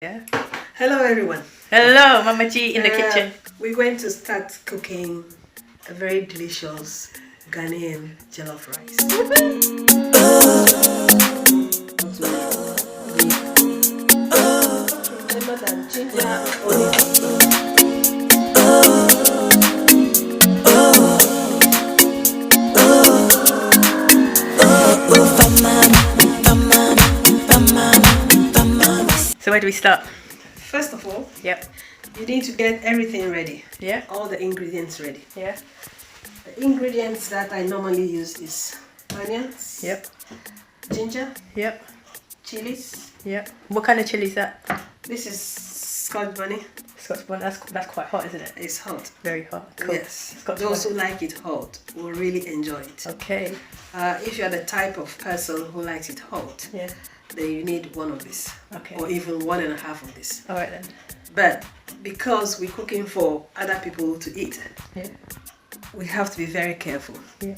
Yeah. Hello everyone. Hello, Mama G in the kitchen. We're going to start cooking a very delicious Ghanaian jollof rice. Remember that ginger So where do we start? First of all, Yep. you need to get everything ready. Yeah. All the ingredients ready. Yeah. The ingredients that I normally use is onions. Yep. Ginger. Yep. Chilies. Yep. What kind of chili is that? This is Scotch bonnet. Scotch bonnet. That's quite hot, isn't it? It's hot. Very hot. Cool. Yes. Scotch Those bonnet. who like it hot will really enjoy it. Okay. If you're the type of person who likes it hot, Yeah. then you need one of this. Okay. Or even 1.5 of this. All right then. But because we're cooking for other people to eat, Yeah. we have to be very careful Yeah.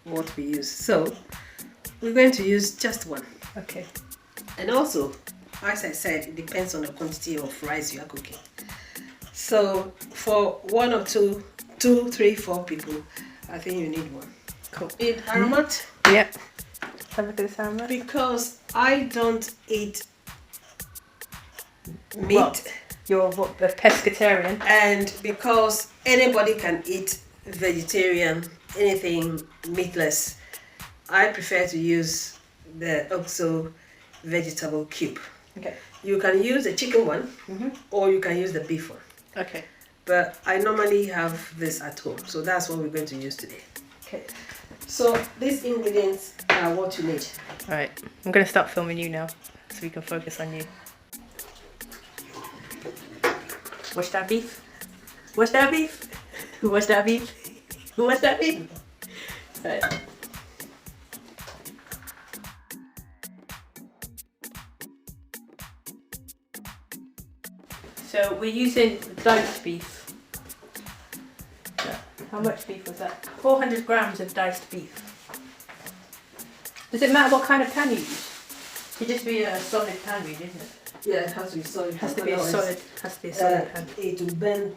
what we use. So we're going to use just one. Okay. And also, as I said, it depends on the quantity of rice you are cooking. So for 1 or 2, 3, 4 people, I think you need one. Cool. Need aromat? Yep. Have a look at the salmon. Because I don't eat meat. Well, you're a pescatarian. And because anybody can eat vegetarian, anything meatless, I prefer to use the OXO vegetable cube. Okay. You can use the chicken one, or you can use the beef one. Okay. But I normally have this at home, so that's what we're going to use today. Okay. So these ingredients are what you need. All right. I'm gonna start filming you now, so we can focus on you. Watch that beef. Watch that beef. Who watched that beef? Who watched that beef? All right. So we're using diced beef. How much beef was that? 400 grams of diced beef. Does it matter what kind of pan you use? It just be a solid pan, really, isn't it? Yeah, it has to be solid. It has to be a solid. Has to be a solid pan. It will bend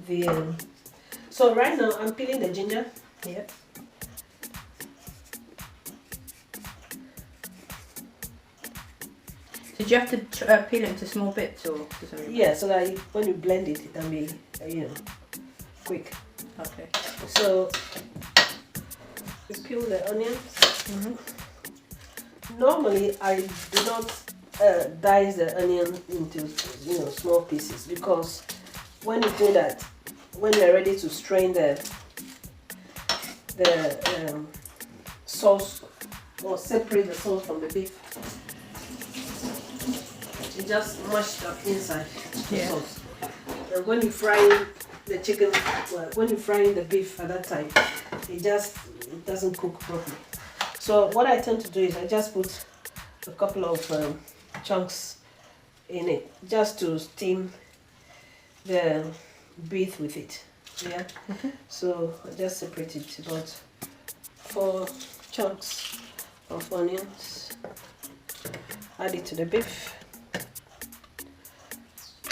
the. So right now I'm peeling the ginger. Yep. Did you have to peel it into small bits or something? Yeah, so that when you blend it, it can be quick. Okay. So you peel the onions. Normally, I do not dice the onion into small pieces, because when you do that, when you're ready to strain the sauce or separate the sauce from the beef, you just mash it up inside the sauce. And when you fry the chicken, when you fry the beef at that time, it doesn't cook properly. So what I tend to do is I just put a couple of chunks in it, just to steam the beef with it. Yeah. So I just separate it, about 4 chunks of onions. Add it to the beef,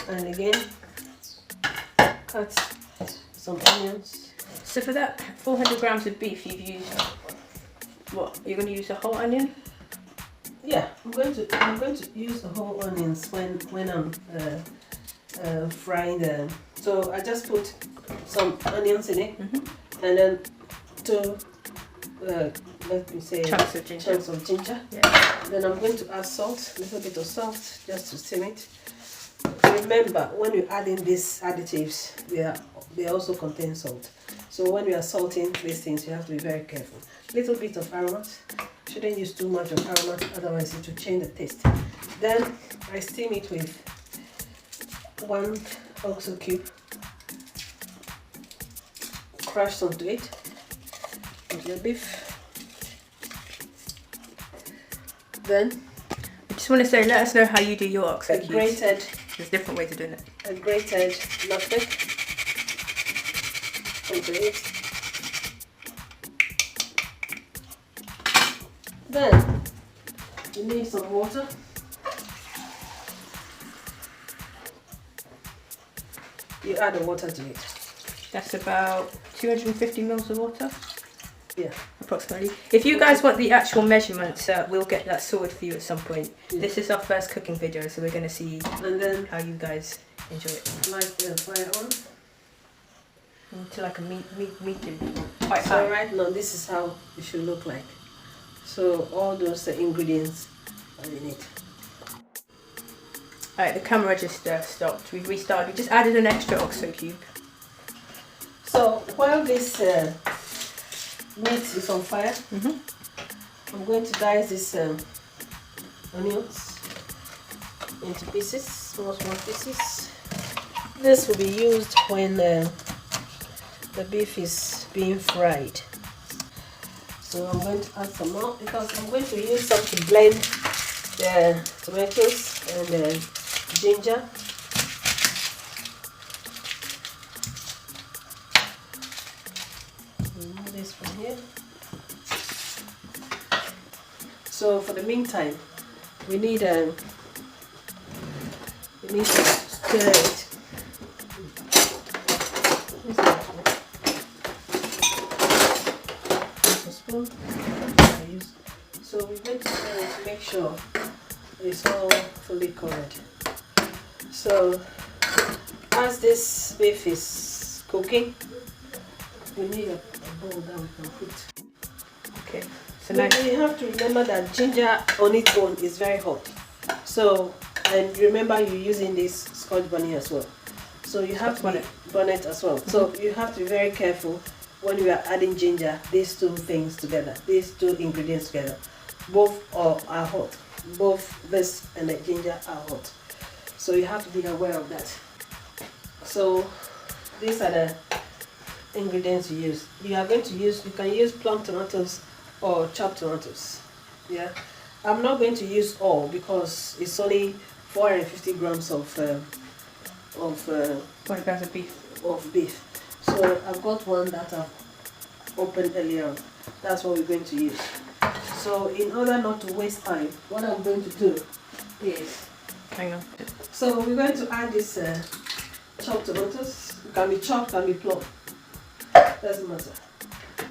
and again cut some onions. So for that 400 grams of beef, you've used what? You're going to use a whole onion? Yeah, I'm going to use the whole onions when I'm frying them. So I just put some onions in it, and then 2 let me say Chunks of ginger. Yeah. Then I'm going to add salt, a little bit of salt, just to steam it. Remember, when you add in these additives, they also contain salt. So when you are salting these things, you have to be very careful. Little bit of aromat. Shouldn't use too much of aromat, otherwise it will change the taste. Then I steam it with 1 OXO cube, crushed onto it with the beef. Then I just want to say, let us know how you do your OXO cubes. grated. There's different ways of doing it. A grated nutmeg onto it. Then you need some water. you add the water to it. That's about 250 mils of water. Yeah. Approximately. If you guys want the actual measurements, we'll get that sorted for you at some point. Yeah. This is our first cooking video, so we're going to see and then how you guys enjoy it. Light the fire on. Into like a medium, quite high. So right now, this is how it should look like. So all those ingredients are in it. Alright, the camera just stopped. We've restarted. We just added an extra OXO cube. So while this meat is on fire, I'm going to dice these onions into pieces, small pieces. This will be used when the beef is being fried. So I'm going to add some more because I'm going to use some to blend the tomatoes and the ginger. Remove this from here. So for the meantime, we need to stir it. So we're going to stir it to make sure it's all fully covered. So as this beef is cooking, we need a bowl that we can put. Okay. So now you have to remember that ginger on its own is very hot. So, and remember you're using this Scotch bonnet as well. So you have to bonnet as well. So you have to be very careful when you are adding ginger, these two things together, these two ingredients together. Both are hot. Both this and the ginger are hot. So you have to be aware of that. So these are the ingredients you use. You can use plum tomatoes or chopped tomatoes. Yeah. I'm not going to use all because it's only 450 grams of 40 grams of beef. So I've got one that I've opened earlier on. That's what we're going to use. So in order not to waste time, what I'm going to do is, hang on. So we're going to add this chopped tomatoes. It can be chopped, can be plucked. Doesn't matter.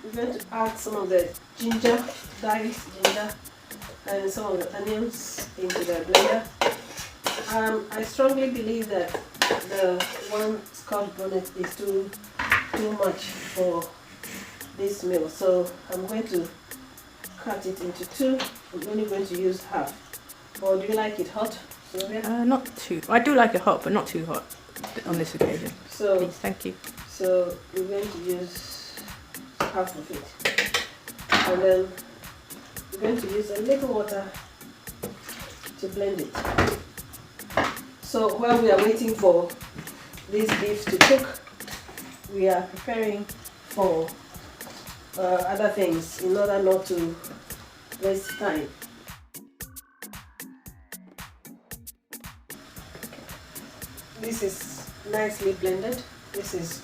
We're going to add some of the ginger, diced ginger, and some of the onions into the blender. I strongly believe that the one Scotch bonnet is too much for this meal, so I'm going to cut it into two. I'm only going to use half. Or do you like it hot, Sylvia? Not too. I do like it hot, but not too hot on this occasion. So please, thank you. So we're going to use half of it, and then we're going to use a little water to blend it. So while we are waiting for this beef to cook, we are preparing for other things in order not to waste time. This is nicely blended. This is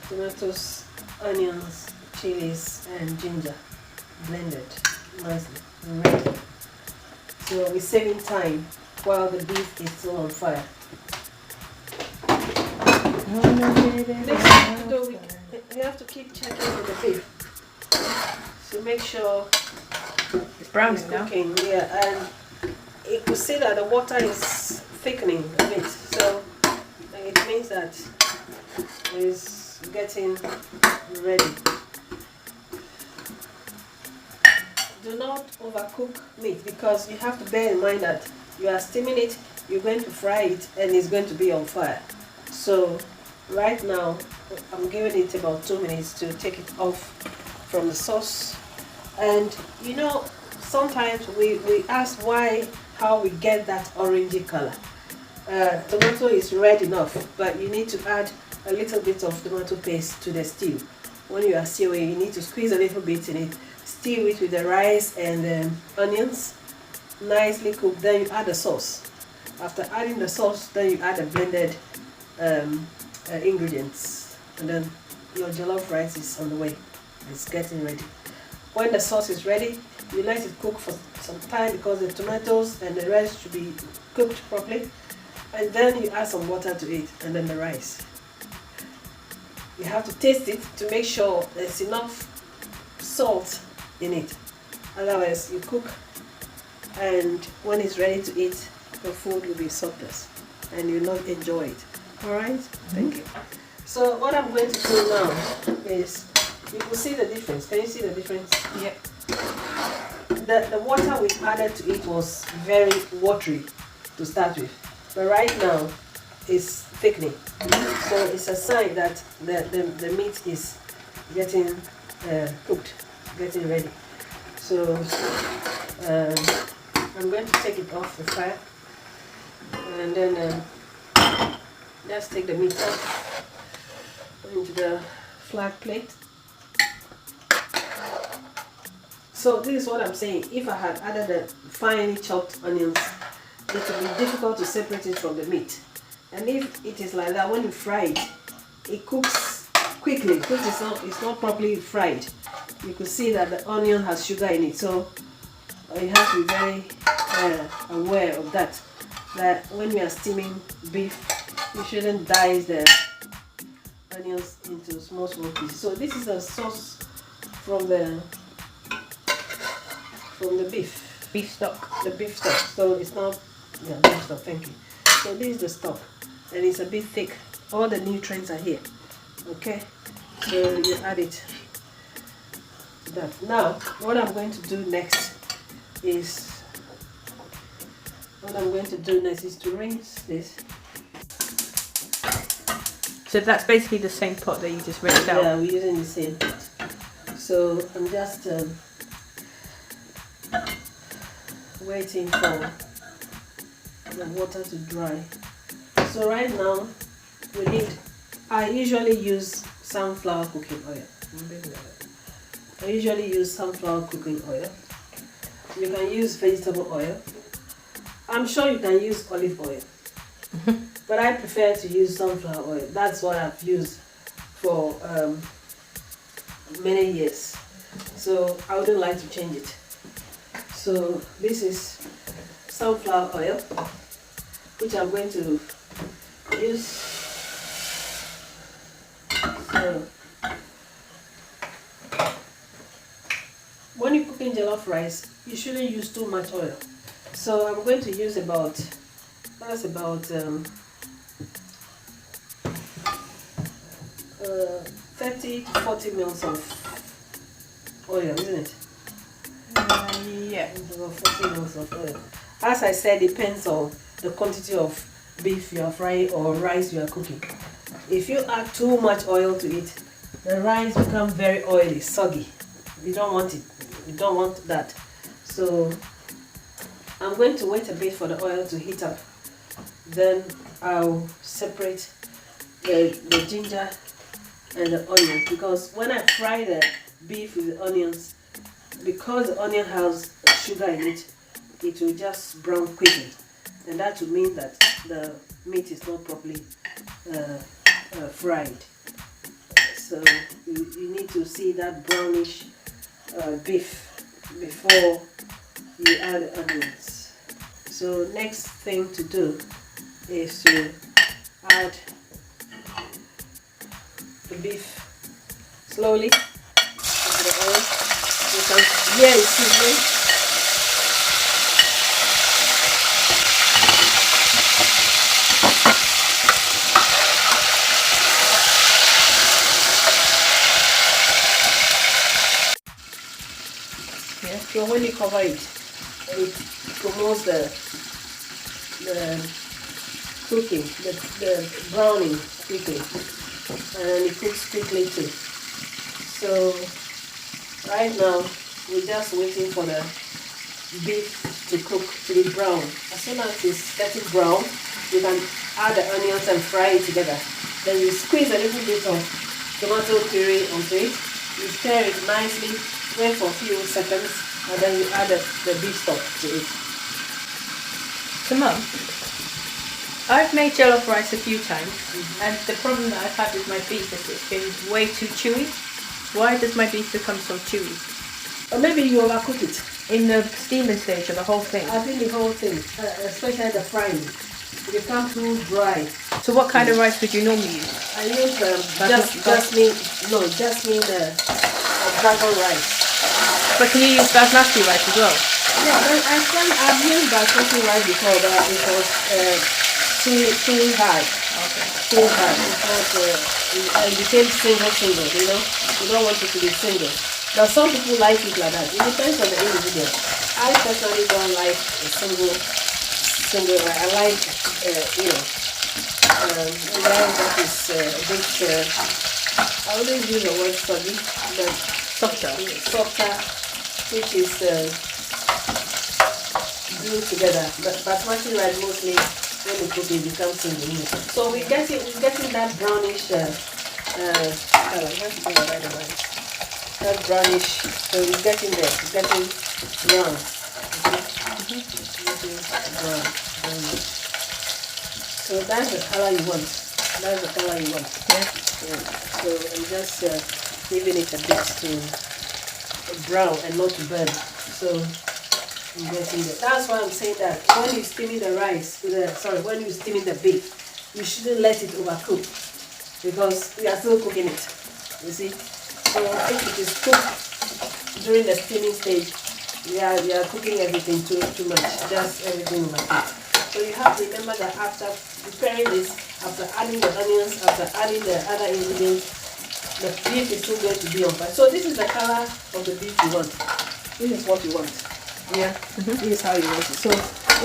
tomatoes, onions, chilies, and ginger blended nicely and ready. So we're saving time while the beef is still on fire. We have to keep checking with the beef. So make sure it's browning now. Cooking, yeah, and you can see that the water is thickening a bit. So it means that it's getting ready. Do not overcook meat because you have to bear in mind that you are steaming it, you're going to fry it, and it's going to be on fire. So right now I'm giving it about 2 minutes to take it off from the sauce. And you know, sometimes we ask how we get that orangey color. Tomato is red enough, but you need to add a little bit of tomato paste to the stew. When you are stewing, you need to squeeze a little bit in it, stew it with the rice and the onions, nicely cooked. Then you add the sauce. After adding the sauce, then you add the blended ingredients, and then your jollof rice is on the way. It's getting ready. When the sauce is ready, you let it cook for some time because the tomatoes and the rice should be cooked properly, and then you add some water to it, and then the rice. You have to taste it to make sure there's enough salt in it. Otherwise, you cook, and when it's ready to eat, the food will be saltless, and you'll not enjoy it. All right? Thank you. So what I'm going to do now is, you will see the difference. Can you see the difference? Yep. The water we added to it was very watery to start with, but right now it's thickening. So it's a sign that the meat is getting cooked, getting ready. So I'm going to take it off the fire, and then just take the meat off into the flat plate. So this is what I'm saying. If I had added the finely chopped onions, it would be difficult to separate it from the meat. And if it is like that, when you fry it, it cooks quickly because it's not properly fried. You could see that the onion has sugar in it, so you have to be very aware of that. That when you are steaming beef, you shouldn't dice the onions into small pieces. So this is a sauce from the beef. Beef stock. The beef stock. So it's not, yeah, beef stock, thank you. So this is the stock, and it's a bit thick. All the nutrients are here. Okay, so you add it to that. Now, what I'm going to do next is to rinse this. So that's basically the same pot that you just rinsed out. Yeah, we're using the same pot. So I'm just waiting for the water to dry. So right now I usually use sunflower cooking oil. I usually use sunflower cooking oil. You can use vegetable oil. I'm sure you can use olive oil. But I prefer to use sunflower oil. That's what I've used for many years. So I wouldn't like to change it. So this is sunflower oil, which I'm going to use. So when you're cooking jollof rice, you shouldn't use too much oil. So I'm going to use about 30 to 40 mils of oil, isn't it? Yeah. About 40 mils of oil. As I said, depends on the quantity of beef you are frying or rice you are cooking. If you add too much oil to it, the rice becomes very oily, soggy. You don't want it. You don't want that. So I'm going to wait a bit for the oil to heat up. Then I'll separate the ginger and the onions, because when I fry the beef with the onions, because the onion has sugar in it, it will just brown quickly, and that will mean that the meat is not properly fried. So you need to see that brownish beef before you add the onions. So next thing to do is to add the beef slowly into the oil. You can hear it sizzling. Yeah. So when you cover it, it promotes the cooking, the browning quickly, and it cooks quickly too. So right now we're just waiting for the beef to cook, to be brown. As soon as it's getting brown, you can add the onions and fry it together. Then you squeeze a little bit of tomato puree onto it. You stir it nicely, wait for a few seconds, and then you add the beef stock to it. So Mum, I've made jollof rice a few times, and the problem that I've had with my beef is it's been way too chewy. Why does my beef become so chewy? Or maybe you overcook it. In the steaming stage of the whole thing? I think the whole thing, especially the frying. become too dry. So what kind of rice would you normally use? I use jasmine dragon rice. But can you use basmati rice as well? Yeah, I've used basmati rice before, but it was too high. Okay. Too high. It became single, you know. You don't want it to be single. But some people like it like that. It depends on the individual. I personally don't like a single. I like, you know, rice that is a bit, I always use the word soggy, but softer, which is glued together. But basmati rice mostly when you cook it becomes single. So we're getting that brownish color. Let's go right away. That brownish. So we're getting there. We're getting brown. Brown. So that's the color you want. That's the color you want. Yeah. So I'm just giving it a bit to brown and not to burn. So I'm getting there. That's why I'm saying that when you're steaming the rice, when you're steaming the beef, you shouldn't let it overcook because we are still cooking it. You see? So if it is cooked during the steaming stage, we are cooking everything too much. Just everything overcooked. So you have to remember that after preparing this, after adding the onions, after adding the other ingredients, the beef is still going to be on fire. So this is the color of the beef you want. This is what you want. Yeah, this is how you want it. So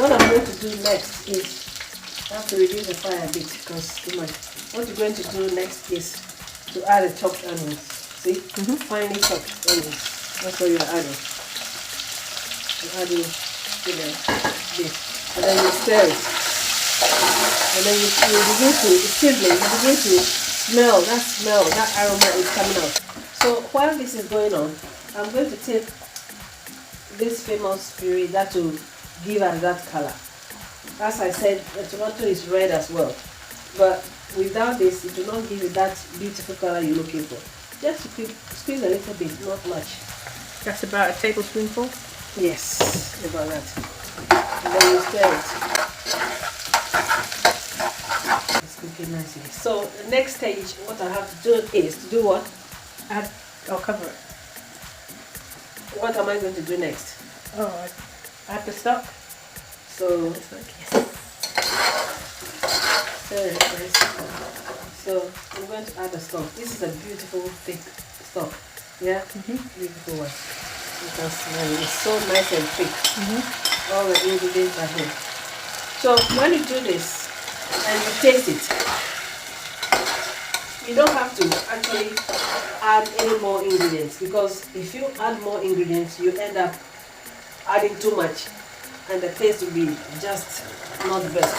what I'm going to do next is, I have to reduce the fire a bit because too much. What you're going to do next is to add the chopped onions. See? Finely chopped onions. That's what you're adding. You're adding to the beef. And then you stir it. And then you begin to, it's sizzling, you begin to smell, that aroma is coming out. So while this is going on, I'm going to take this famous puree that will give us that color. As I said, the tomato is red as well. But without this, it will not give you that beautiful color you're looking for. Just squeeze a little bit, not much. That's about a tablespoonful? Yes, about that. And then you stir it. It's cooking nicely. So the next stage, what I have to do is to do what? Cover it. What am I going to do next? Oh, add the stock. So Yes. stir it first. So I'm going to add the stock. This is a beautiful thick stock. Yeah, beautiful one. You can smell it. It's so nice and thick. All the ingredients are here. So when you do this and you taste it, you don't have to actually add any more ingredients, because if you add more ingredients, you end up adding too much and the taste will be just not the best.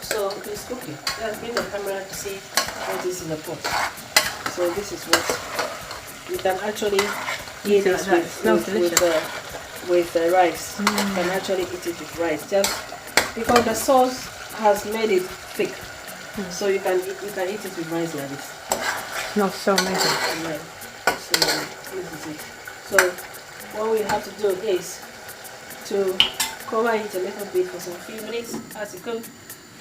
So it's cooking. Just bring the camera to see what is in the pot. So this is what you can actually eat this with the rice. You can actually eat it with rice, just because the sauce has made it thick. So you can eat it with rice like this. Smells so amazing. Yeah. So this is it. So what we have to do is to cover it a little bit for some few minutes as it cooks.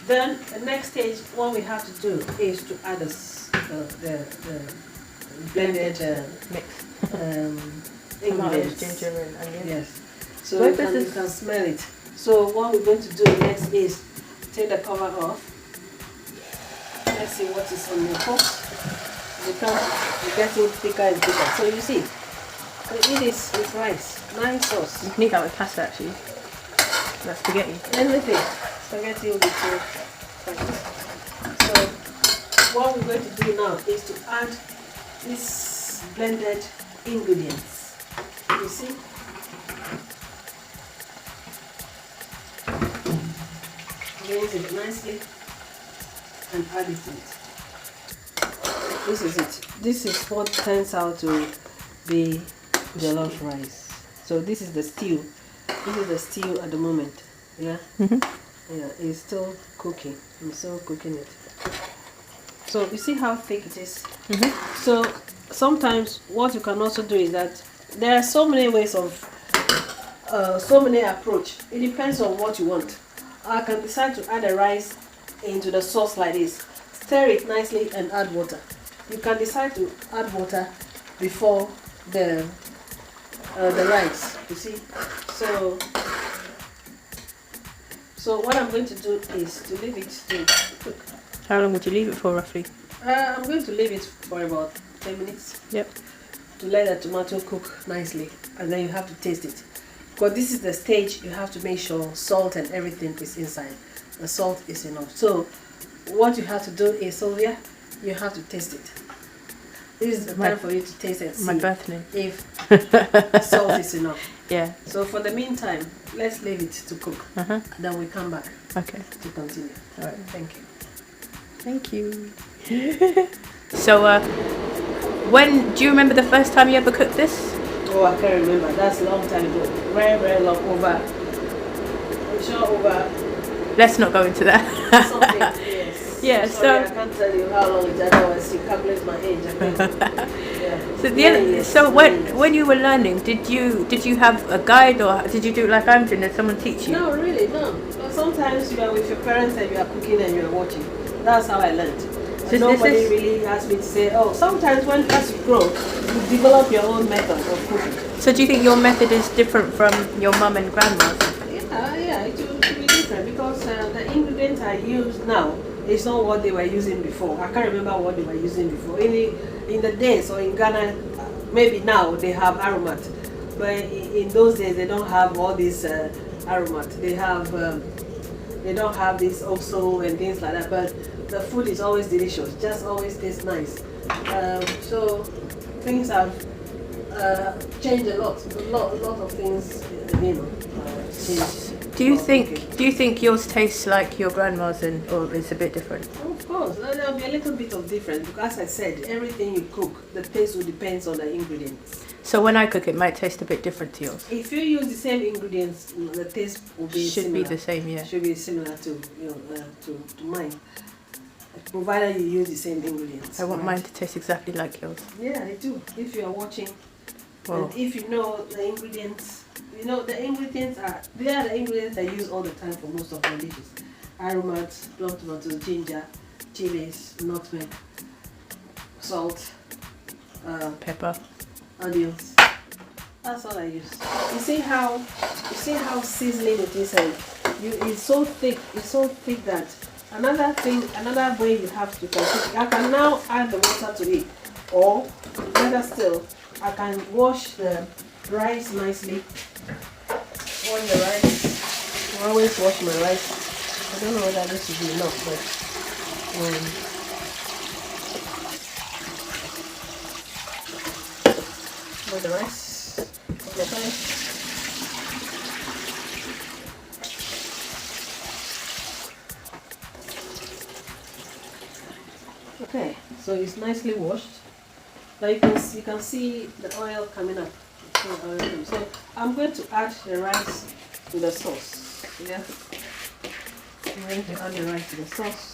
Then the next stage, what we have to do is to add the blended mix. Ingredients. Ginger and onion. Yes. So you can smell it. So what we're going to do next is take the cover off. Let's see what is on the pot. It's getting thicker and thicker. So you see, so eat this with rice. Nice sauce. You can eat that with pasta actually. That's spaghetti. Anything. Spaghetti will be too fine. So what we're going to do now is to add this blended ingredients. You see? Blend it nicely and add it to it. This is it. This is what turns out to be jollof rice. So this is the stew. This is the stew at the moment. Yeah? Yeah, it's still cooking. I'm still cooking it. So you see how thick it is? So sometimes what you can also do is that there are so many ways of, so many approach. It depends on what you want. I can decide to add the rice into the sauce like this, stir it nicely and add water. You can decide to add water before the rice, you see. So what I'm going to do is to leave it to cook. How long would you leave it for roughly? I'm going to leave it for about 10 minutes. Yep. To let the tomato cook nicely, and then you have to taste it. Because this is the stage you have to make sure salt and everything is inside. The salt is enough. So what you have to do is, Sylvia, you have to taste it. This is the time for you to taste and see my birthday. If salt is enough. Yeah. So for the meantime, let's leave it to cook. Then we come back. Okay. To continue. All right. Thank you. Thank you. So, when do you remember the first time you ever cooked this? Oh, I can't remember. That's a long time ago. Very, very long. I'm sure over. Let's not go into that. Something, yes. Yeah. Sorry, I can't tell you how long it's. Otherwise, you calculate my age. I think. Yeah. So when you were learning, did you have a guide, or did you do it like I'm doing? Did someone teach you? No, really, no. But sometimes you are with your parents and you are cooking and you are watching. That's how I learned. So nobody really asked me to say, oh, sometimes as you grow, you develop your own method of cooking. So do you think your method is different from your mum and grandma's? Yeah, it will be different because the ingredients I use now is not what they were using before. I can't remember what they were using before. In the days, or in Ghana, maybe now they have aromat, but in those days they don't have all this aromat. They don't have this also and things like that. But the food is always delicious, just always tastes nice. So things have changed a lot of things, changed. Do you think yours tastes like your grandma's, or it's a bit different? Of course, there'll be a little bit of difference because, as I said, everything you cook, the taste will depend on the ingredients. So when I cook, it might taste a bit different to yours. If you use the same ingredients, the taste will be similar. Be the same, yeah. Should be similar to to mine, provided you use the same ingredients. I want mine to taste exactly like yours. Yeah, they do. If you are watching, Wow. and if you know the ingredients, the ingredients they are the ingredients I use all the time for most of my dishes. Aromats, plum tomatoes, ginger, chilies, nutmeg, salt, Pepper. onions. That's all I use. You see how seasoning it is, and it's so thick. It's so thick that another way you have to cook. I can now add the water to it, or better still, I can wash the rice nicely. Wash the rice. I always wash my rice. I don't know whether this should be enough, but wash the rice. Okay, so it's nicely washed. Now you can see the oil coming up. So I'm going to add the rice to the sauce. Yeah, I'm going to add the rice to the sauce.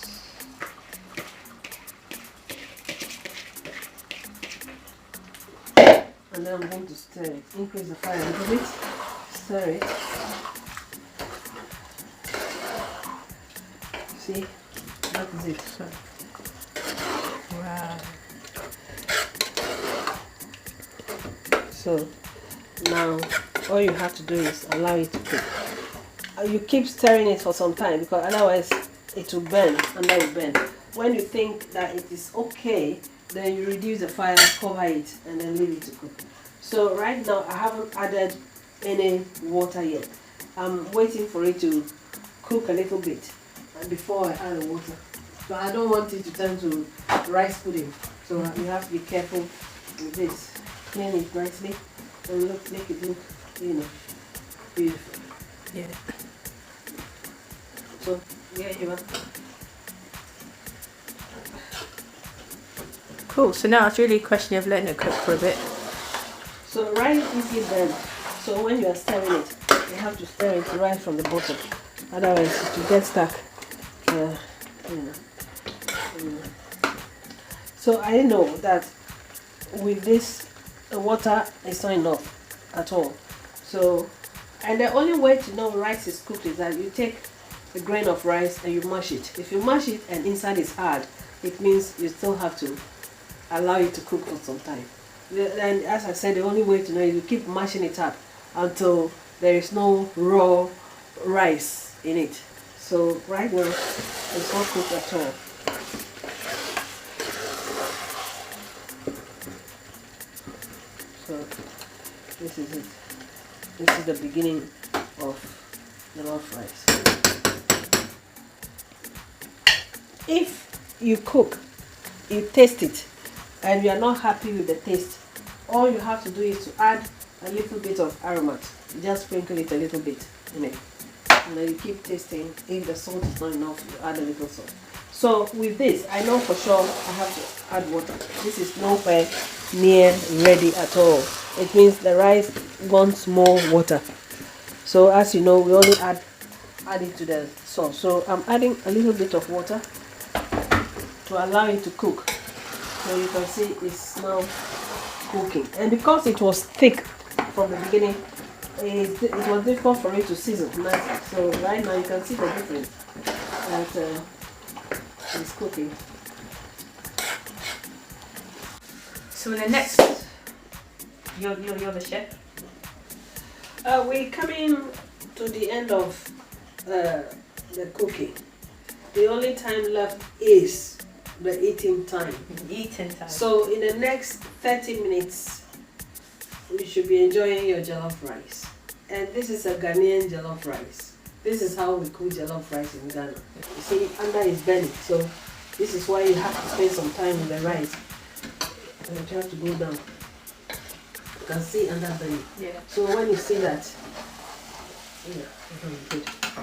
And then I'm going to stir it. Increase the fire a little bit. Stir it. See, that is it. Wow. So now all you have to do is allow it to cook. You keep stirring it for some time because otherwise it will burn and that will burn. When you think that it is okay, then you reduce the fire, cover it, and then leave it to cook. So right now I haven't added any water yet. I'm waiting for it to cook a little bit before I add the water. So I don't want it to turn to rice pudding. So you have to be careful with this. Clean it nicely and make it look, beautiful. Yeah. So yeah, you are. Cool. So now it's really a question of letting it cook for a bit. So rice is easily burnt. So when you are stirring it, you have to stir it right from the bottom. Otherwise, it will get stuck. So I know that with this the water is not enough at all. So, and the only way to know rice is cooked is that you take a grain of rice and you mash it. If you mash it and inside is hard, it means you still have to allow it to cook for some time. And as I said, the only way to know is you keep mashing it up until there is no raw rice in it. So right now it's not cooked at all. So this is it. This is the beginning of the Jollof rice. If you cook, you taste it, and you are not happy with the taste, all you have to do is to add a little bit of aromat. You just sprinkle it a little bit in it, and then you keep tasting. If the salt is not enough, you add a little salt. So with this, I know for sure I have to add water. This is nowhere near ready at all. It means the rice wants more water. So as you know, we only add it to the sauce. So I'm adding a little bit of water to allow it to cook. So you can see it's now cooking. And because it was thick from the beginning, it was difficult for it to season nicely. So right now you can see the difference that it's cooking. So in the next, you're the chef. We're coming to the end of the cooking. The only time left is the eating time. Eating time. So in the next 30 minutes, you should be enjoying your jollof rice. And this is a Ghanaian jollof rice. This is how we cook jollof rice in Ghana. You see, under is burning, so this is why you have to spend some time with the rice. And you have to go down. You can see under burning. Yeah. So when you see that,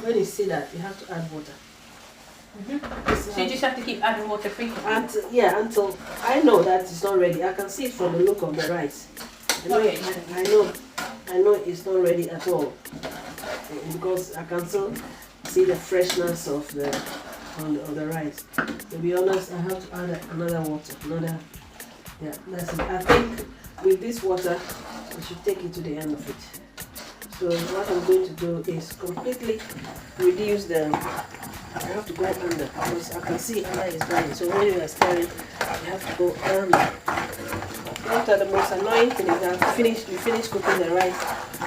when you see that, you have to add water. So you just have to keep adding water frequently? Until I know that it's not ready. I can see it from the look of the rice. I know it's not ready at all, because I can still see the freshness of the rice. To be honest, I have to add another water. That's it. I think with this water, I should take it to the end of it. So what I'm going to do is completely reduce the. I have to go under because I can see under is burning. So when you are stirring, you have to go under. After the most annoying thing is that you finish cooking the rice,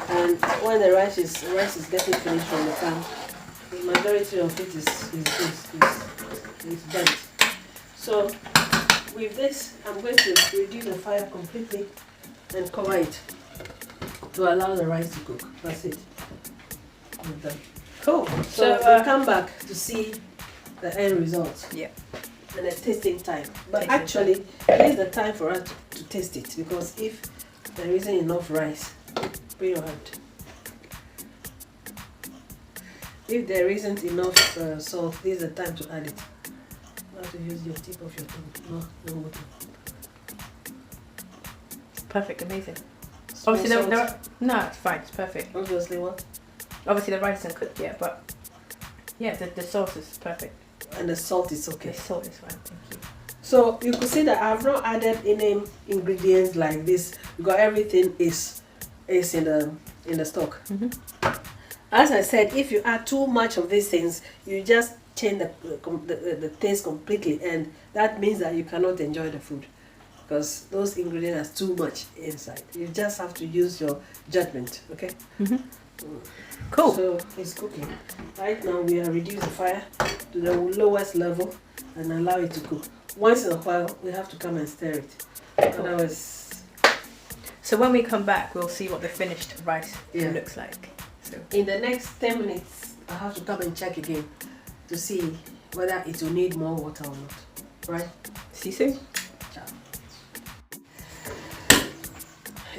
and when the rice is getting finished from the pan, the majority of it is burnt. So with this, I'm going to reduce the fire completely and cover it to allow the rice to cook. That's it. We're done. Cool. So we'll come back to see the end result. Yeah. And the tasting time. But Tasting actually, it is the time for us to taste it, because if there isn't enough rice, bring your hand. If there isn't enough salt, this is the time to add it. You have to use your tip of your tongue. No water. Perfect, amazing. Small Obviously, salt. no, it's fine, it's perfect. Obviously, what? Obviously, the rice isn't cooked yet, but yeah, the sauce is perfect. And the salt is okay. The salt is fine, thank you. So you could see that I've not added any ingredients like this, because everything is in the stock. As I said, if you add too much of these things, you just change the taste completely, and that means that you cannot enjoy the food, because those ingredients are too much inside. You just have to use your judgment, okay? Cool. So it's cooking. Right now we are reducing the fire to the lowest level and allow it to cook. Once in a while we have to come and stir it. Otherwise. So when we come back, we'll see what the finished rice looks like. So in the next 10 minutes, I have to come and check again to see whether it will need more water or not. Right? see you soon. Ciao.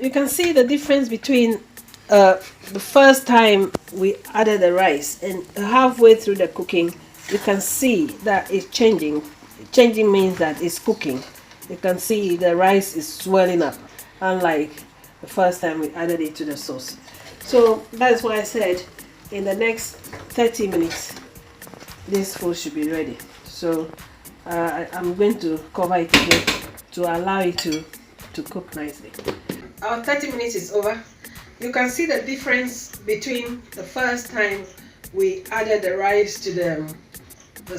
You can see the difference between the first time we added the rice and halfway through the cooking. You can see that it's changing. Changing means that it's cooking. You can see the rice is swelling up, unlike the first time we added it to the sauce. So that's why I said in the next 30 minutes this food should be ready. So I'm going to cover it again to allow it to cook nicely. our 30 minutes is over. You can see the difference between the first time we added the rice to the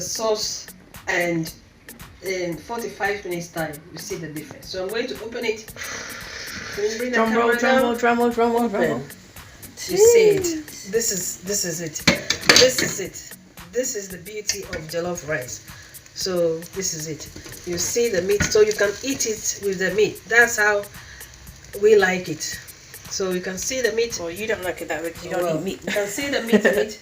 sauce and in 45 minutes time. You see the difference. So I'm going to open it. Drum roll, drum roll, drum roll, drum roll, drum roll. You see it. This is it. This is it. This is the beauty of jollof rice. So this is it. You see the meat, so you can eat it with the meat. That's how we like it. So you can see the meat. Well, you don't like it that way because you don't eat meat. You can see the meat in it.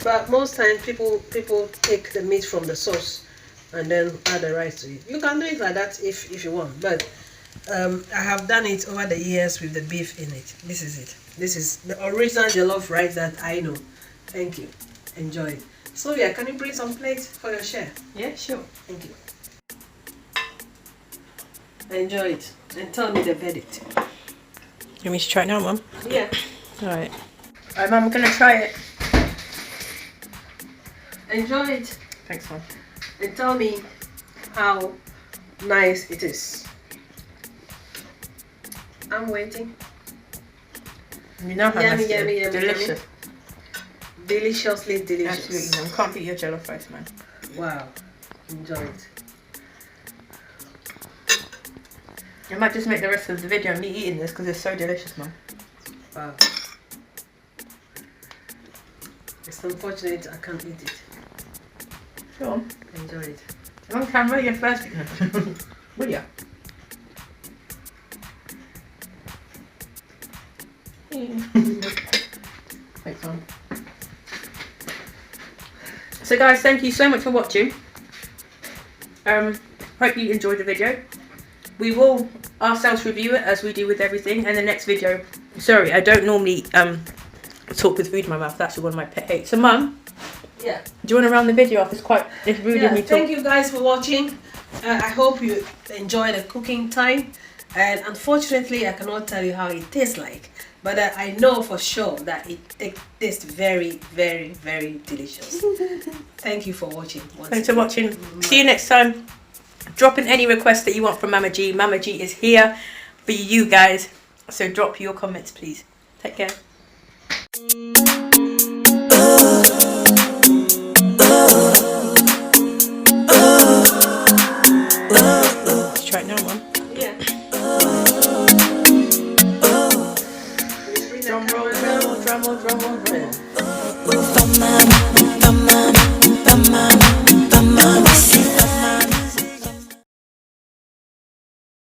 But most times people take the meat from the sauce and then add the rice to it. You can do it like that if you want. But I have done it over the years with the beef in it. This is it. This is the original jollof rice that I know. Thank you. Enjoy it. Sylvia, can you bring some plates for your share? Yeah, sure. Thank you. Enjoy it and tell me the verdict. You want me to try it now, Mum? Yeah. Alright. Alright, Mum, I'm going to try it. Enjoy it. Thanks, Mum. And tell me how nice it is. I'm waiting. You know how Yummy, nice it is. yummy, yummy, Delicious. yummy. Deliciously delicious. Absolutely, Mum. Can't beat your jollof rice, man. Wow. Enjoy it. I might just make the rest of the video of me eating this because it's so delicious, Mum. Wow. It's unfortunate I can't eat it. Go on. Enjoy it. On camera, you're first. Will ya? Thanks, Mum. So guys, thank you so much for watching. Hope you enjoyed the video. We will ourselves review it as we do with everything, and the next video. Sorry, I don't normally talk with food in my mouth. That's one of my pet hates. So, Mum. Yeah. Do you want to round the video off? It's rude of me to. Thank you guys for watching. I hope you enjoy the cooking time. And unfortunately, I cannot tell you how it tastes like. But I know for sure that it tastes very, very, very delicious. Thank you for watching. Thanks for watching. See you next time. Drop in any requests that you want from Mama G. Mama G is here for you guys. So drop your comments, please. Take care.